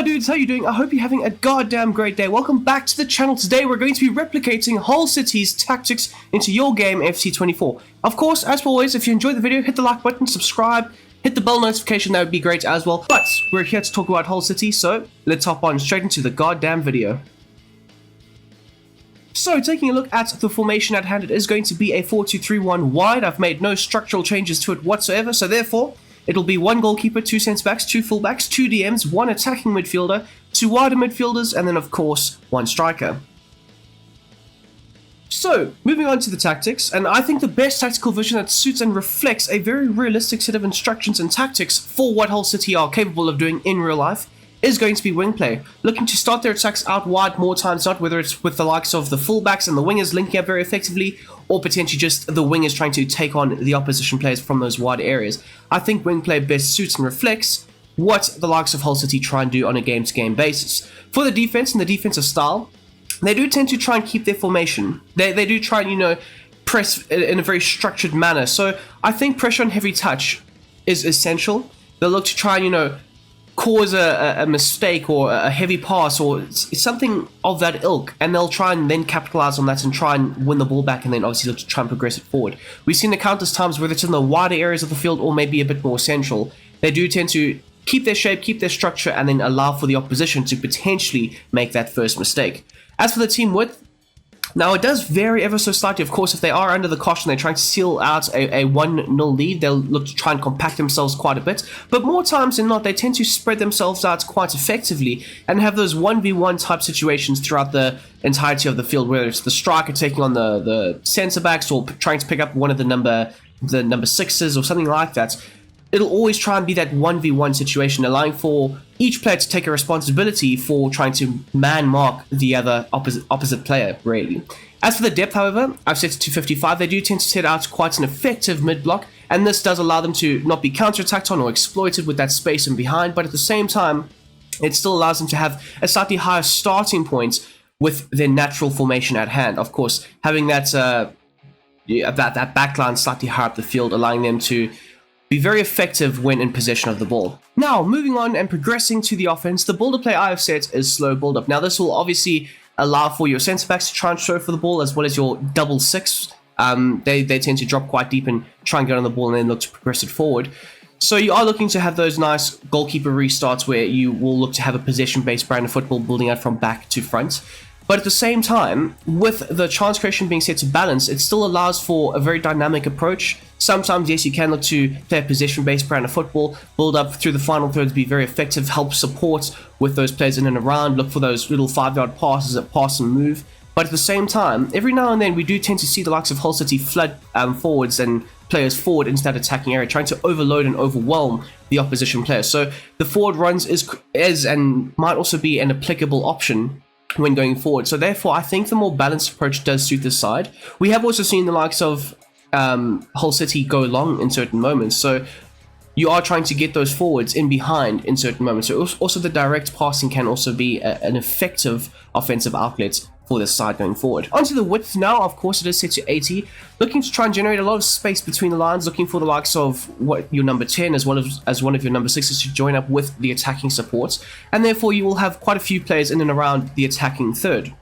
my dudes, how you doing? I hope you're having a goddamn great day. Welcome back to the channel. Today we're going to be replicating Hull City's tactics into your game FC24. Of course, as always, if you enjoyed the video, hit the like button, subscribe, hit the bell notification, that would be great as well. But we're here to talk about Hull City, so let's hop on straight into the goddamn video. So, taking a look at the formation at hand, it is going to be a 4-2-3-1 wide. I've made no structural changes to it whatsoever, so therefore it'll be one goalkeeper, two centre-backs, two full-backs, two DMs, one attacking midfielder, two wider midfielders, and then of course, one striker. So, moving on to the tactics, and I think the best tactical vision that suits and reflects a very realistic set of instructions and tactics for what Hull City are capable of doing in real life is going to be wing play, looking to start their attacks out wide more times not, whether it's with the likes of the fullbacks and the wingers linking up very effectively, or potentially just the wingers trying to take on the opposition players from those wide areas. I think wing play best suits and reflects what the likes of Hull City try and do on a game-to-game basis. For the defense and the defensive style, they do tend to try and keep their formation. They do try and, press in a very structured manner. So I think pressure on heavy touch is essential. They'll look to try and, cause a mistake or a heavy pass or something of that ilk, and they'll try and then capitalize on that and try and win the ball back, and then obviously look to try and progress it forward. We've seen the countless times, whether it's in the wider areas of the field or maybe a bit more central, they do tend to keep their shape, keep their structure, and then allow for the opposition to potentially make that first mistake. As for the team width, now it does vary ever so slightly. Of course, if they are under the caution, they're trying to seal out a 1-0 lead, they'll look to try and compact themselves quite a bit. But more times than not, they tend to spread themselves out quite effectively and have those 1v1 type situations throughout the entirety of the field, whether it's the striker taking on the centre-backs or trying to pick up one of the number 6s or something like that. It'll always try and be that 1v1 situation, allowing for each player to take a responsibility for trying to man-mark the other opposite player, really. As for the depth, however, I've set it to 55. They do tend to set out quite an effective mid-block, and this does allow them to not be counter-attacked on or exploited with that space in behind, but at the same time, it still allows them to have a slightly higher starting point with their natural formation at hand. Of course, having that backline slightly higher up the field, allowing them to be very effective when in possession of the ball. Now, moving on and progressing to the offense, the build-up play I have set is slow build-up. Now, this will obviously allow for your centre-backs to try and show for the ball, as well as your double six. They tend to drop quite deep and try and get on the ball and then look to progress it forward. So you are looking to have those nice goalkeeper restarts where you will look to have a possession-based brand of football building out from back to front. But at the same time, with the chance creation being set to balance, it still allows for a very dynamic approach. Sometimes, yes, you can look to play a possession-based brand of football, build up through the final third to be very effective, help support with those players in and around, look for those little 5-yard passes that pass and move. But at the same time, every now and then we do tend to see the likes of Hull City flood forwards and players forward into that attacking area, trying to overload and overwhelm the opposition players. So the forward runs is and might also be an applicable option when going forward. So therefore, I think the more balanced approach does suit this side. We have also seen the likes of Hull City go long in certain moments, so you are trying to get those forwards in behind in certain moments. So also the direct passing can also be an effective offensive outlet for this side going forward. Onto the width now, of course it is set to 80, looking to try and generate a lot of space between the lines, looking for the likes of what your number 10 as well as one of your number 6s to join up with the attacking supports, and therefore you will have quite a few players in and around the attacking third.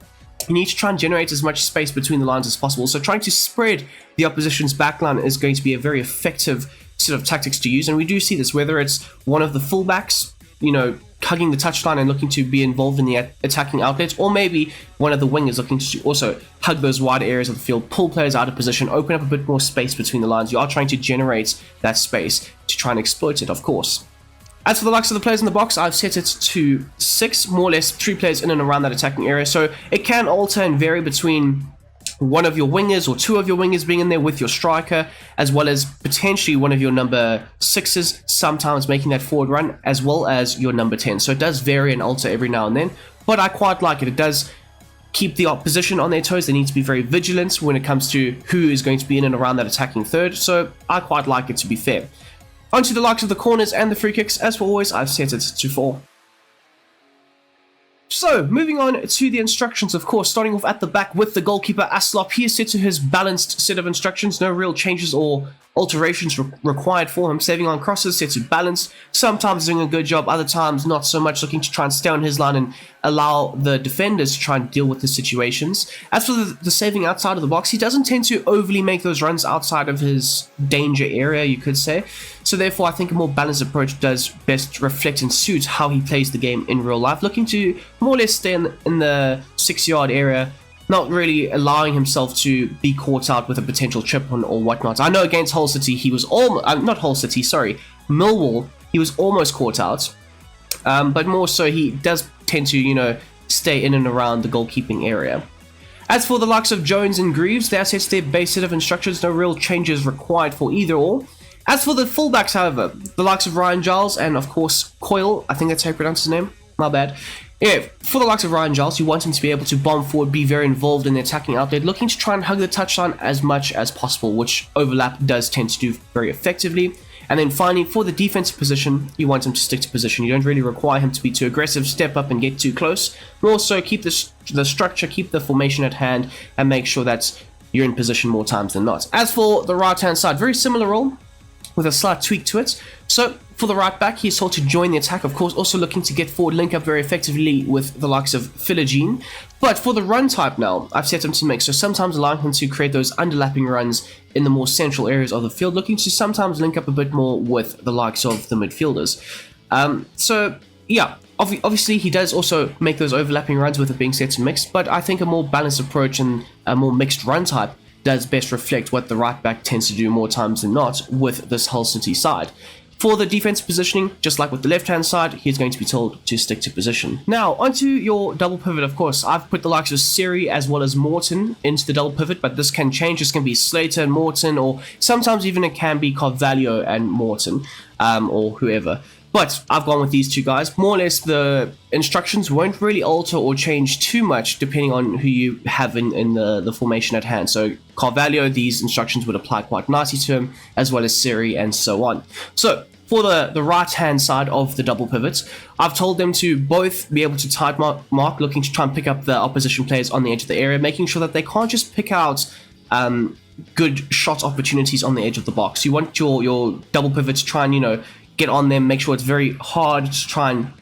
You need to try and generate as much space between the lines as possible, so trying to spread the opposition's backline is going to be a very effective set of tactics to use, and we do see this, whether it's one of the fullbacks, hugging the touchline and looking to be involved in the attacking outlets, or maybe one of the wingers looking to also hug those wide areas of the field, pull players out of position, open up a bit more space between the lines. You are trying to generate that space to try and exploit it, of course. As for the likes of the players in the box, I've set it to 6, more or less 3 players in and around that attacking area, so it can alter and vary between one of your wingers or 2 of your wingers being in there with your striker, as well as potentially one of your number 6s sometimes making that forward run, as well as your number 10. So it does vary and alter every now and then, but I quite like it. It does keep the opposition on their toes. They need to be very vigilant when it comes to who is going to be in and around that attacking third, so I quite like it, to be fair. Onto the likes of the corners and the free kicks, as for always, I've set it to 4. So, moving on to the instructions, of course, starting off at the back with the goalkeeper Aslop. He is set to his balanced set of instructions, no real changes or alterations required for him. Saving on crosses, set to balanced, sometimes doing a good job, other times not so much, looking to try and stay on his line and allow the defenders to try and deal with the situations. As for the saving outside of the box, he doesn't tend to overly make those runs outside of his danger area, you could say. So therefore, I think a more balanced approach does best reflect and suit how he plays the game in real life, looking to more or less stay in the 6-yard area, not really allowing himself to be caught out with a potential chip on or whatnot. I know against Hull City, he was Millwall, he was almost caught out, but more so he does tend to, stay in and around the goalkeeping area. As for the likes of Jones and Greaves, they are set to their base set of instructions, no real changes required for either or. As for the fullbacks, however, the likes of Ryan Giles and, of course, Coyle, I think that's how you pronounce his name, my bad. Yeah, for the likes of Ryan Giles, you want him to be able to bomb forward, be very involved in the attacking outlet, looking to try and hug the touchline as much as possible, which overlap does tend to do very effectively. And then finally, for the defensive position, you want him to stick to position. You don't really require him to be too aggressive, step up and get too close. More so, keep the structure, keep the formation at hand, and make sure that you're in position more times than not. As for the right-hand side, very similar role, with a slight tweak to it. So for the right back, he's sought to join the attack, of course, also looking to get forward, link up very effectively with the likes of Philogene. But for the run type now, I've set him to mix, so sometimes allowing him to create those underlapping runs in the more central areas of the field, looking to sometimes link up a bit more with the likes of the midfielders. So yeah, obviously he does also make those overlapping runs with it being set to mix, but I think a more balanced approach and a more mixed run type does best reflect what the right back tends to do more times than not with this Hull City side. For the defensive positioning, just like with the left-hand side, he's going to be told to stick to position. Now, onto your double pivot, of course. I've put the likes of Siri as well as Morton into the double pivot, but this can change. This can be Slater and Morton, or sometimes even it can be Carvalho and Morton, or whoever. But I've gone with these two guys. More or less, the instructions won't really alter or change too much depending on who you have in the formation at hand. So Carvalho, these instructions would apply quite nicely to him, as well as Siri and so on. So for the right-hand side of the double pivots, I've told them to both be able to tight mark, looking to try and pick up the opposition players on the edge of the area, making sure that they can't just pick out good shot opportunities on the edge of the box. You want your double pivot to try and, get on them, make sure it's very hard to try and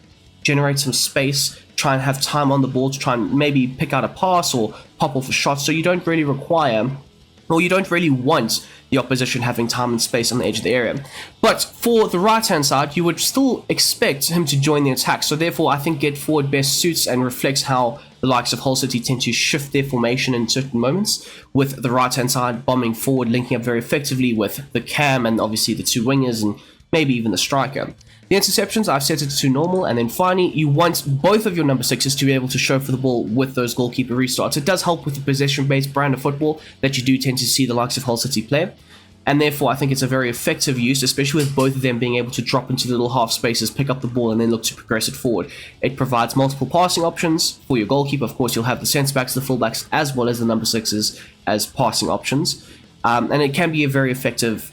generate some space, try and have time on the ball to try and maybe pick out a pass or pop off a shot, so you don't really require, or you don't really want the opposition having time and space on the edge of the area. But for the right-hand side, you would still expect him to join the attack, so therefore I think get forward best suits and reflects how the likes of Hull City tend to shift their formation in certain moments, with the right-hand side bombing forward, linking up very effectively with the cam and obviously the two wingers and maybe even the striker. The interceptions, I've set it to normal, and then finally, you want both of your number 6s to be able to show for the ball with those goalkeeper restarts. It does help with the possession-based brand of football that you do tend to see the likes of Hull City play, and therefore I think it's a very effective use, especially with both of them being able to drop into the little half spaces, pick up the ball, and then look to progress it forward. It provides multiple passing options for your goalkeeper. Of course, you'll have the centre-backs, the full-backs, as well as the number 6s as passing options, and it can be a very effective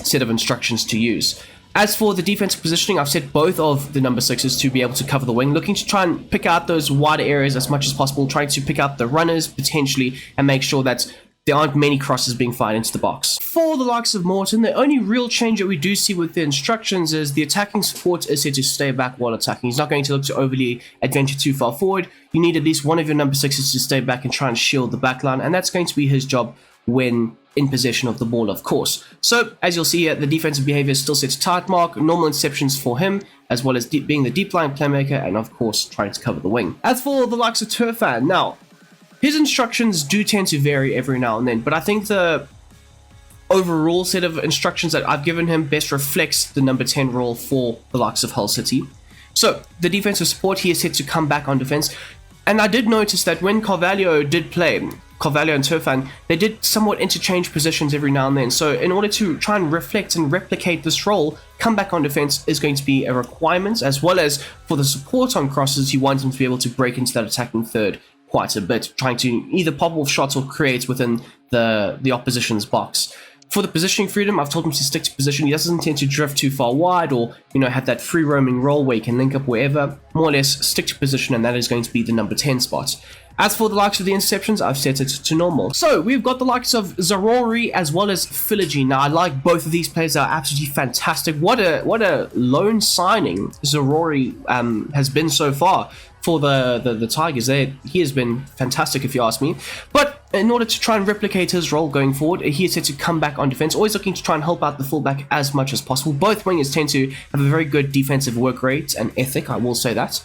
set of instructions to use. As for the defensive positioning, I've set both of the number 6s to be able to cover the wing, looking to try and pick out those wider areas as much as possible, trying to pick out the runners potentially and make sure that there aren't many crosses being fired into the box. For the likes of Morton, the only real change that we do see with the instructions is the attacking support is set to stay back while attacking. He's not going to look to overly adventure too far forward. You need at least one of your number 6s to stay back and try and shield the backline, and that's going to be his job when in possession of the ball, of course. So, as you'll see here, the defensive behavior is still set to tight mark, normal interceptions for him, as well as being the deep line playmaker, and of course, trying to cover the wing. As for the likes of Turfan, now, his instructions do tend to vary every now and then, but I think the overall set of instructions that I've given him best reflects the number 10 role for the likes of Hull City. So, the defensive support, he is set to come back on defense, and I did notice that when Carvalho did play, Carvalho and Turfan, they did somewhat interchange positions every now and then. So in order to try and reflect and replicate this role, come back on defense is going to be a requirement, as well as for the support on crosses, you want them to be able to break into that attacking third quite a bit, trying to either pop off shots or create within the opposition's box. For the positioning freedom, I've told him to stick to position. He doesn't tend to drift too far wide or, have that free roaming role where he can link up wherever. More or less stick to position, and that is going to be the number 10 spot. As for the likes of the interceptions, I've set it to normal. So we've got the likes of Zarori as well as Philogene. Now I like both of these players. They are absolutely fantastic. What a loan signing Zarori has been so far for the Tigers. He has been fantastic, if you ask me. But in order to try and replicate his role going forward, he is set to come back on defense, always looking to try and help out the fullback as much as possible. Both wingers tend to have a very good defensive work rate and ethic, I will say that.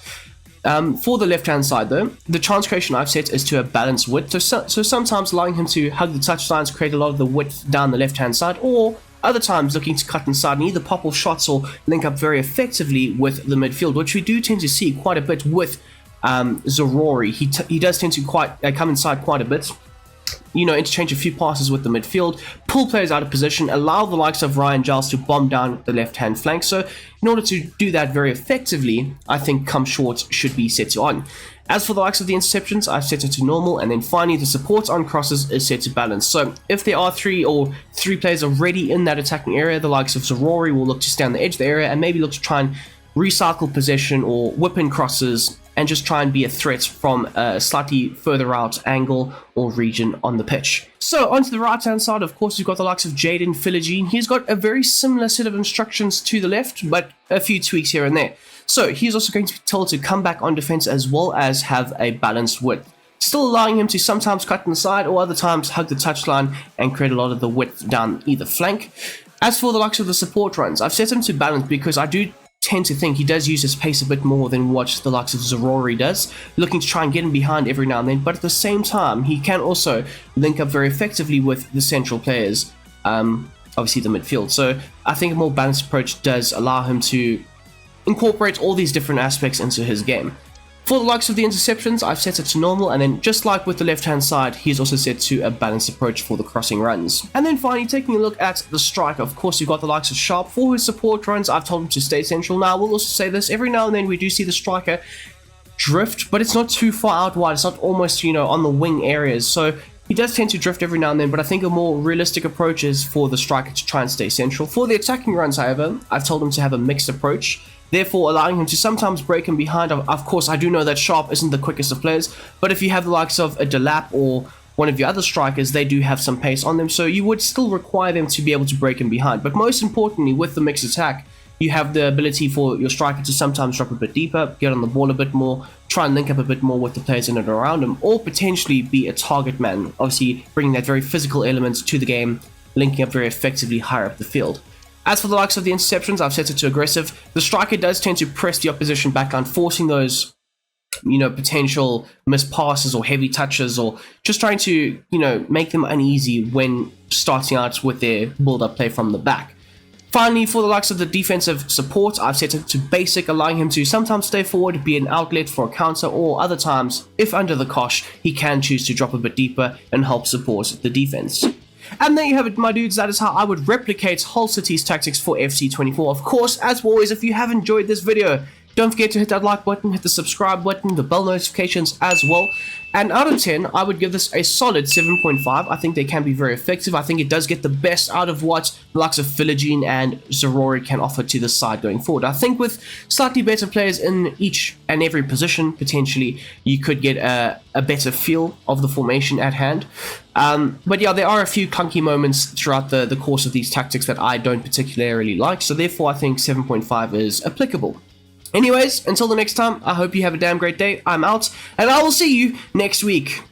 For the left-hand side, though, the chance creation I've set is to a balanced width, so sometimes allowing him to hug the touchlines, create a lot of the width down the left-hand side, or other times looking to cut inside and either pop off shots or link up very effectively with the midfield, which we do tend to see quite a bit with Zarori. He does tend to come inside quite a bit. Interchange a few passes with the midfield, pull players out of position, allow the likes of Ryan Giles to bomb down the left-hand flank. So in order to do that very effectively, I think come short should be set to on. As for the likes of the interceptions, I've set it to normal, and then finally the support on crosses is set to balance. So if there are three players already in that attacking area, the likes of Zarori will look to stay on the edge of the area and maybe look to try and recycle possession or whip in crosses and just try and be a threat from a slightly further out angle or region on the pitch. So onto the right hand side, of course, we've got the likes of Jaden Philogene. He's got a very similar set of instructions to the left, but a few tweaks here and there. So he's also going to be told to come back on defense as well as have a balanced width, still allowing him to sometimes cut inside or other times hug the touchline and create a lot of the width down either flank. As for the likes of the support runs, I've set him to balance because I do tend to think he does use his pace a bit more than what the likes of Zarori does, looking to try and get him behind every now and then, but at the same time he can also link up very effectively with the central players, obviously the midfield. So I think a more balanced approach does allow him to incorporate all these different aspects into his game. For the likes of the interceptions, I've set it to normal, and then just like with the left-hand side, he's also set to a balanced approach for the crossing runs. And then finally, taking a look at the striker, of course, you've got the likes of Sharp. For his support runs, I've told him to stay central. Now, I will also say this, every now and then we do see the striker drift, but it's not too far out wide. It's not almost, on the wing areas. So he does tend to drift every now and then, but I think a more realistic approach is for the striker to try and stay central. For the attacking runs, however, I've told him to have a mixed approach, therefore allowing him to sometimes break him behind. Of course, I do know that Sharp isn't the quickest of players, but if you have the likes of a Delap or one of your other strikers, they do have some pace on them, so you would still require them to be able to break him behind. But most importantly, with the mixed attack, you have the ability for your striker to sometimes drop a bit deeper, get on the ball a bit more, try and link up a bit more with the players in and around him, or potentially be a target man, obviously bringing that very physical element to the game, linking up very effectively higher up the field. As for the likes of the interceptions, I've set it to aggressive. The striker does tend to press the opposition back down, forcing those, potential missed passes or heavy touches, or just trying to, make them uneasy when starting out with their build-up play from the back. Finally, for the likes of the defensive support, I've set it to basic, allowing him to sometimes stay forward, be an outlet for a counter, or other times, if under the cosh, he can choose to drop a bit deeper and help support the defense. And there you have it, my dudes. That is how I would replicate Hull City's tactics for FC24. Of course, as always, if you have enjoyed this video, don't forget to hit that like button, hit the subscribe button, the bell notifications as well. And out of 10, I would give this a solid 7.5. I think they can be very effective. I think it does get the best out of what the likes of Philogene and Zarori can offer to the side going forward. I think with slightly better players in each and every position, potentially, you could get a better feel of the formation at hand. But yeah, there are a few clunky moments throughout the course of these tactics that I don't particularly like. So therefore, I think 7.5 is applicable. Anyways, until the next time, I hope you have a damn great day. I'm out, and I will see you next week.